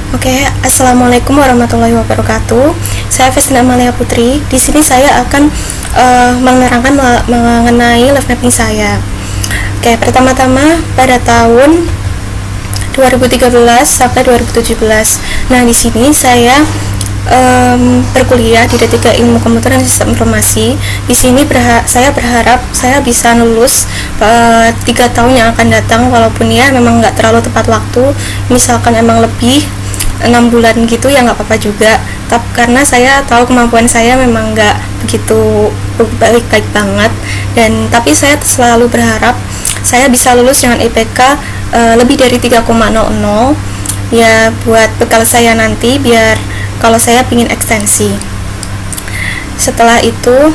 Oke, Assalamualaikum warahmatullahi wabarakatuh. Saya Vesna Amalia Putri. Di sini saya akan menerangkan mengenai life mapping saya. Oke, pertama-tama pada tahun 2013 sampai 2017. Nah, di sini saya berkuliah di D3 Ilmu Komputer dan Sistem Informasi. Di sini saya berharap saya bisa lulus 3 tahun yang akan datang, walaupun ya memang nggak terlalu tepat waktu. Misalkan emang lebih 6 bulan gitu ya nggak apa-apa juga, tapi karena saya tahu kemampuan saya memang nggak begitu baik-baik banget, dan tapi saya selalu berharap saya bisa lulus dengan IPK lebih dari 3,00 ya, buat bekal saya nanti biar kalau saya ingin ekstensi. Setelah itu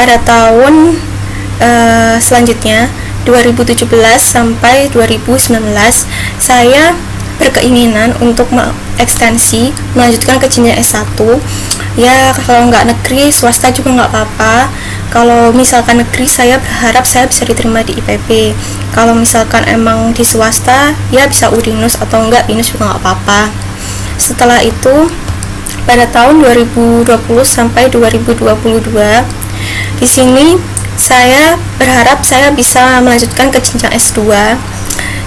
pada tahun selanjutnya 2017 sampai 2019 saya berkeinginan untuk ekstensi melanjutkan ke jenjang S1 ya. Kalau nggak negeri, swasta juga nggak apa-apa. Kalau misalkan negeri, saya berharap saya bisa diterima di IPB. Kalau misalkan emang di swasta ya bisa Udinus atau enggak BINUS juga nggak apa-apa. Setelah itu pada tahun 2020 sampai 2022 di sini saya berharap saya bisa melanjutkan ke jenjang S2.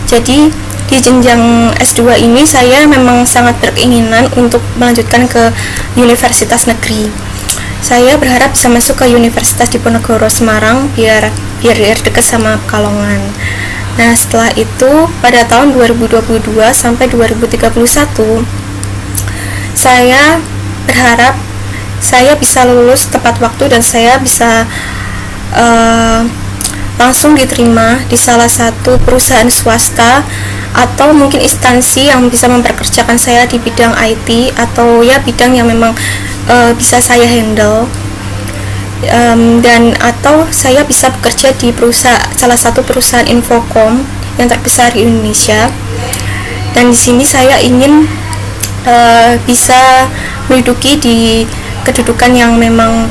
Jadi di jenjang S2 ini saya memang sangat berkeinginan untuk melanjutkan ke universitas negeri. Saya berharap bisa masuk ke Universitas Diponegoro Semarang biar dekat sama Pekalongan. Nah, setelah itu pada tahun 2022 sampai 2031 saya berharap saya bisa lulus tepat waktu dan saya bisa langsung diterima di salah satu perusahaan swasta atau mungkin instansi yang bisa memperkerjakan saya di bidang IT atau ya bidang yang memang bisa saya handle, dan atau saya bisa bekerja di salah satu perusahaan infokom yang terbesar di Indonesia. Dan di sini saya ingin bisa menduduki di kedudukan yang memang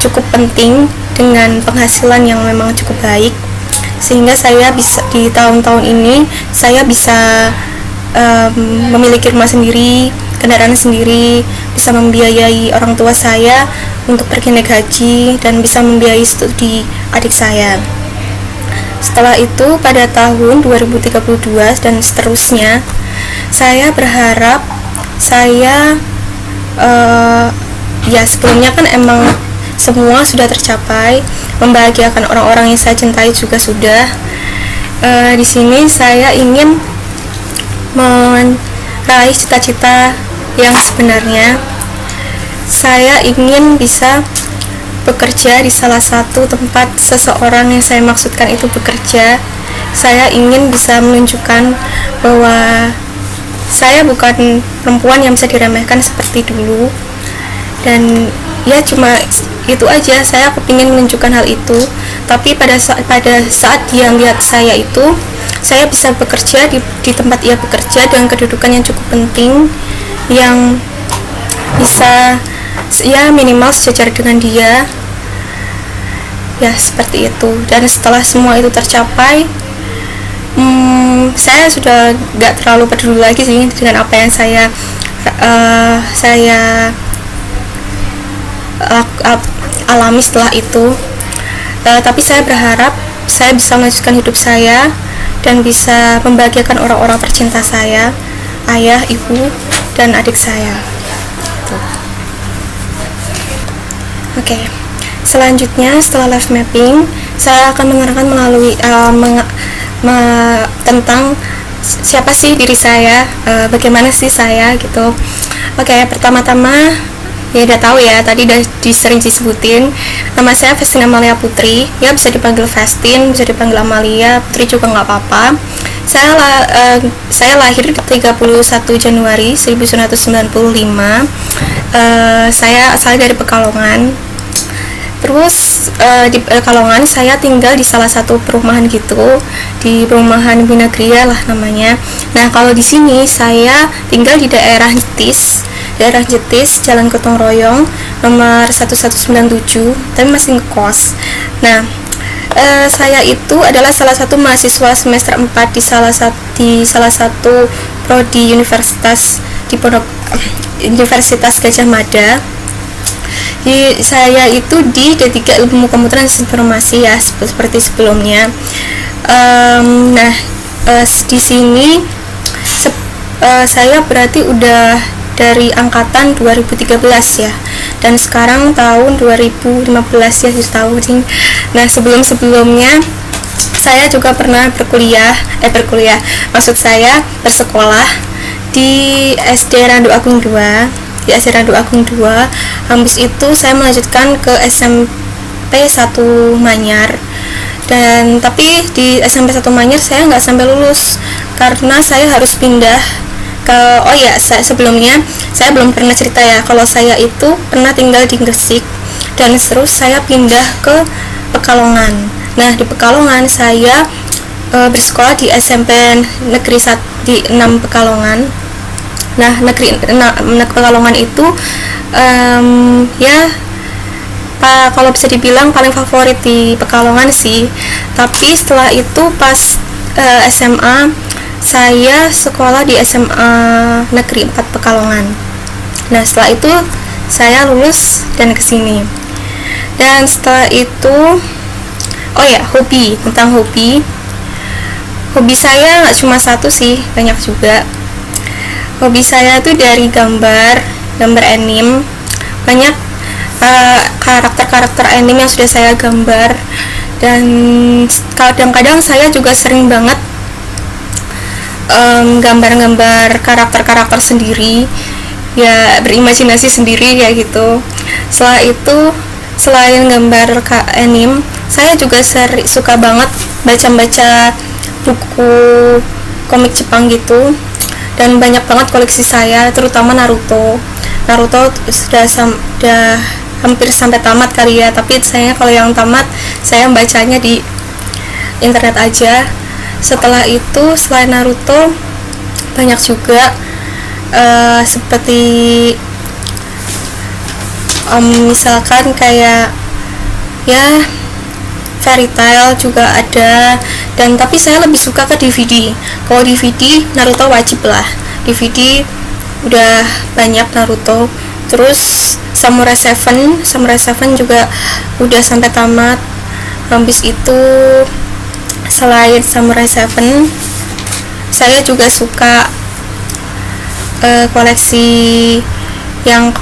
cukup penting dengan penghasilan yang memang cukup baik, sehingga saya bisa di tahun-tahun ini saya bisa memiliki rumah sendiri, kendaraan sendiri, bisa membiayai orang tua saya untuk pergi naik haji, dan bisa membiayai studi adik saya. Setelah itu pada tahun 2032 dan seterusnya saya berharap saya ya sebelumnya kan emang semua sudah tercapai, membahagiakan orang-orang yang saya cintai juga sudah. Di sini saya ingin meraih cita-cita yang sebenarnya. Saya ingin bisa bekerja di salah satu tempat seseorang yang saya maksudkan itu bekerja. Saya ingin bisa menunjukkan bahwa saya bukan perempuan yang bisa diremehkan seperti dulu, dan ya cuma itu aja. Saya kepingin menunjukkan hal itu, tapi pada saat dia lihat saya itu, saya bisa bekerja di tempat ia bekerja dengan kedudukan yang cukup penting, yang bisa ya minimal sejajar dengan dia ya, seperti itu. Dan setelah semua itu tercapai, saya sudah gak terlalu peduli lagi sih dengan apa yang saya alami setelah itu. Tapi saya berharap saya bisa melanjutkan hidup saya dan bisa membahagiakan orang-orang tercinta saya, ayah, ibu, dan adik saya. Oke. Selanjutnya setelah life mapping, saya akan menerangkan melalui tentang siapa sih diri saya, bagaimana sih saya gitu. Oke, pertama-tama ya udah tahu ya, tadi udah sering disebutin, nama saya Vestina Amalia Putri, ya bisa dipanggil Vestin, bisa dipanggil Amalia, Putri juga nggak apa-apa. Saya lahir 31 Januari 1995. Saya asal dari Pekalongan. Terus di Pekalongan saya tinggal di salah satu perumahan gitu, di perumahan Bina Gria lah namanya. Nah, kalau di sini saya tinggal di daerah Jetis, Jalan Gotong Royong, nomor 1197, tapi masih ngekos. Nah, saya itu adalah salah satu mahasiswa semester 4 di salah satu prodi Universitas di Pondok Universitas Gadjah Mada. Saya itu di D3 Ilmu Komputer dan Informasi ya, seperti sebelumnya. Di sini saya berarti udah dari angkatan 2013 ya, dan sekarang tahun 2015 ya, tahun. Nah, sebelumnya saya juga pernah maksud saya bersekolah di SD Randu Agung 2. Habis itu saya melanjutkan ke SMP 1 Manyar, dan tapi di SMP 1 Manyar saya nggak sampai lulus karena saya harus pindah ke sebelumnya saya belum pernah cerita ya kalau saya itu pernah tinggal di Gresik dan terus saya pindah ke Pekalongan. Nah, di Pekalongan saya bersekolah di SMP Negeri 6 Pekalongan. Nah, Pekalongan itu kalau bisa dibilang paling favorit di Pekalongan sih. Tapi setelah itu pas SMA saya sekolah di SMA Negeri 4 Pekalongan. Nah, setelah itu saya lulus dan kesini. Dan setelah itu hobi saya nggak cuma satu sih, banyak juga. Hobi saya tuh dari gambar anime, banyak karakter anime yang sudah saya gambar, dan kadang-kadang saya juga sering banget gambar karakter sendiri ya, berimajinasi sendiri ya gitu. Setelah itu, selain gambar anime, saya juga suka banget baca buku komik Jepang gitu, dan banyak banget koleksi saya, terutama Naruto sudah hampir sampai tamat kali ya, tapi saya kalau yang tamat saya bacanya di internet aja. Setelah itu, selain Naruto, banyak juga seperti misalkan kayak ya Fairy Tail juga ada, dan tapi saya lebih suka ke DVD. Kalau DVD Naruto wajib lah, DVD udah banyak Naruto. Terus Samurai 7 juga udah sampai tamat. Habis itu, selain Samurai 7, saya juga suka koleksi yang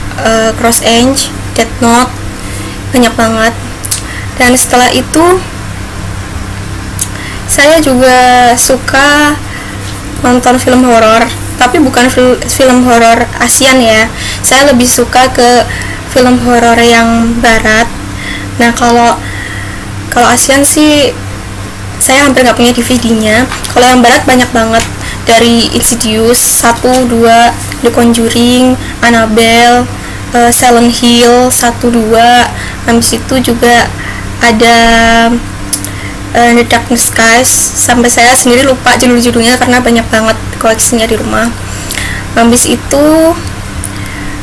Cross Edge, Death Note, banyak banget. Dan setelah itu saya juga suka nonton film horor, tapi bukan film horor ASEAN ya. Saya lebih suka ke film horor yang barat. Nah, kalau ASEAN sih saya hampir nggak punya DVD-nya. Kalau yang barat banyak banget, dari Insidious 1, 2, The Conjuring, Annabelle, Silent Hill 1, 2. Habis itu juga ada The Dark Skies, sampai saya sendiri lupa judul-judulnya karena banyak banget koleksinya di rumah. Habis itu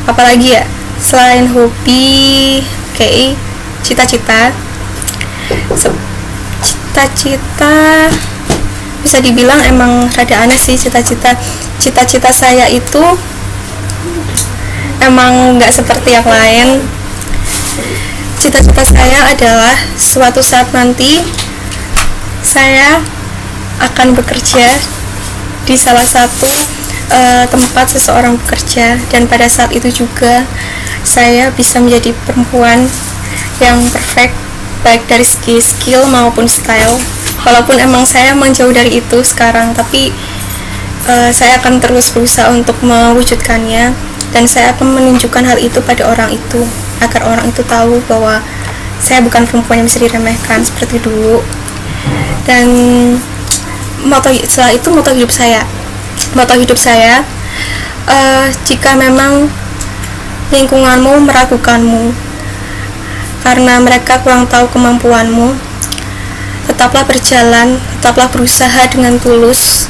apalagi ya, selain hobi, cita-cita bisa dibilang emang rada aneh sih. Cita-cita saya itu emang nggak seperti yang lain. Cita-cita saya adalah suatu saat nanti saya akan bekerja di salah satu tempat seseorang bekerja, dan pada saat itu juga saya bisa menjadi perempuan yang perfect, baik dari segi skill maupun style. Walaupun emang saya menjauh dari itu sekarang, tapi saya akan terus berusaha untuk mewujudkannya, dan saya akan menunjukkan hal itu pada orang itu, agar orang itu tahu bahwa saya bukan perempuan yang bisa diremehkan seperti dulu. Dan setelah itu moto hidup saya, jika memang lingkunganmu meragukanmu karena mereka kurang tahu kemampuanmu, tetaplah berjalan, tetaplah berusaha dengan tulus,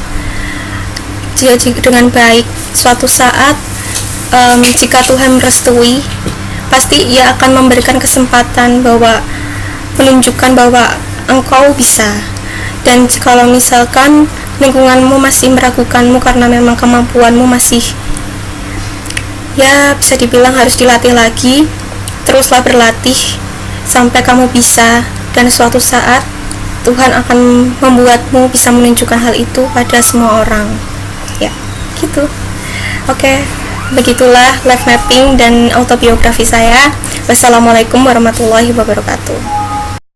dengan baik. Suatu saat jika Tuhan merestui, pasti Ia akan memberikan kesempatan bahwa menunjukkan bahwa engkau bisa. Dan kalau misalkan lingkunganmu masih meragukanmu karena memang kemampuanmu masih ya bisa dibilang harus dilatih lagi. Teruslah berlatih sampai kamu bisa, dan suatu saat Tuhan akan membuatmu bisa menunjukkan hal itu pada semua orang. Ya, gitu. Oke, begitulah life mapping dan autobiografi saya. Wassalamualaikum warahmatullahi wabarakatuh.